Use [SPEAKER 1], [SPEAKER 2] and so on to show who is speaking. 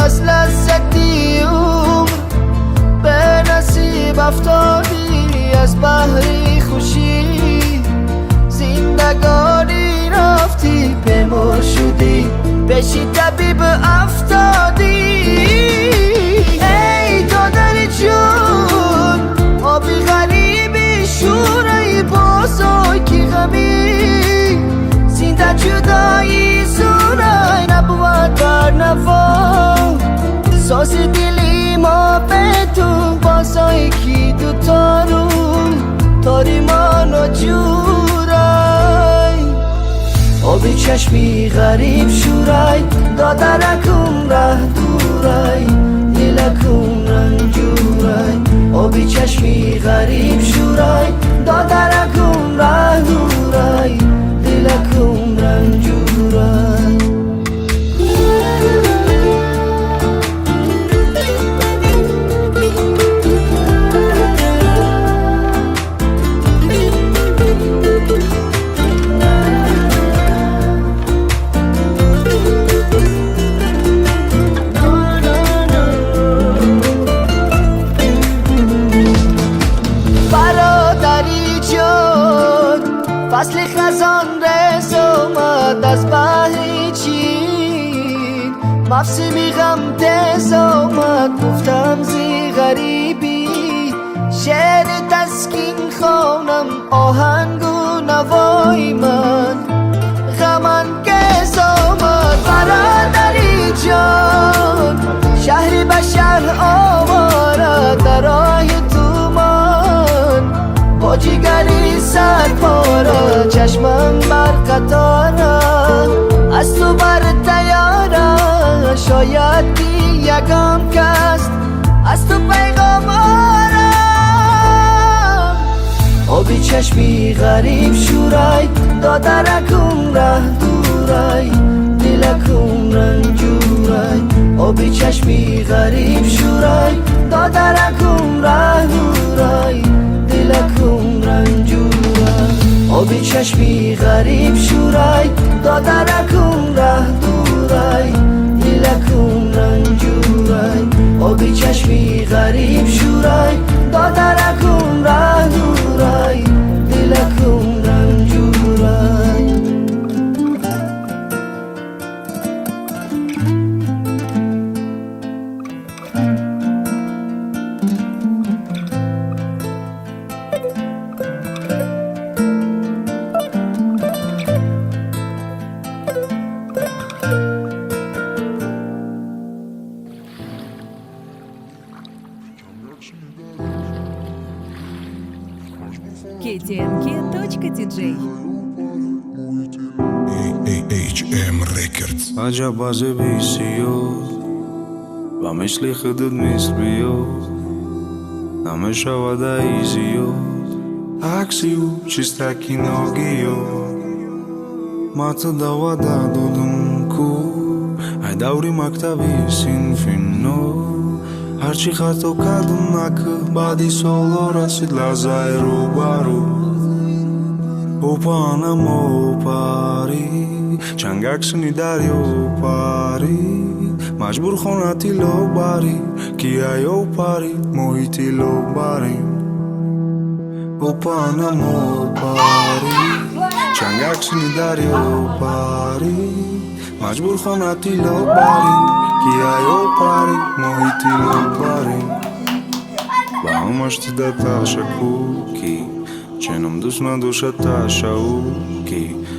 [SPEAKER 1] از لذتی عمر به نصیب افتادی، از بحری خوشی زندگانی رفتی، به ما شدی بشی طبیب افتادی. ای دادر جون آبی غریبی شورای بازای کی غمی، زنده جدایی زونای نبود بر نوا، ساز دلی ما به تو بازای کی دوتا رو تاری ما نجورای. آبی چشمی غریب شورای دادرکم ره دورای، دلکم رنجورای. آبی چشمی غریب شورای دادرکم ره دورای، دلکم رنجورای. فصل خزان رز اومد از بحر چین، موسمی غم تز اومد گفتم زی غریبی، شعر تسکین خونم آهنگ و نوای من، غم انگیز اومد برادری جان، شهری به شهر آواره در راه تومان، با جیگری سرپاره چشمم بر قطاره، از تو بر تیاره شاید دی یکم کست از تو پیغام آرم. آبی چشمی غریب شورای دادرکم ره دورای، دلکم رنجورای. آبی چشمی غریب شورای دادرکم ره دورای، دلکم رنجورای. آبی چشمی غریب شورای دادرکم ره دورای، دلکم رنجورای. آبی چشمی غریب شورای دادرکم ره دورای، دلکم رنجورای.
[SPEAKER 2] KTNK.DJ
[SPEAKER 3] HM Records.
[SPEAKER 4] عجب از بیسیو و مثل خودت مثلیو همه شود ایزیو عکسیو چیستکی ناگیو ما تو دوا دادم کو ای دوری مکتبی سینفینو هرچی خطا کردم نکه بعدی سالا رسید لحظه رو برو اوپانم اوپاری چنگ عکسنی دریو پاری مجبور خونتی لو باری کیایو پاری محیطی لو باریم اوپانم اوپاری چنگ عکسنی دریو پاری مجبور خونتی لو باری کیایو پاری محیطی لو باریم با همشتی در تاشا کوکی چنم دوست ندوشت تاشا اوکی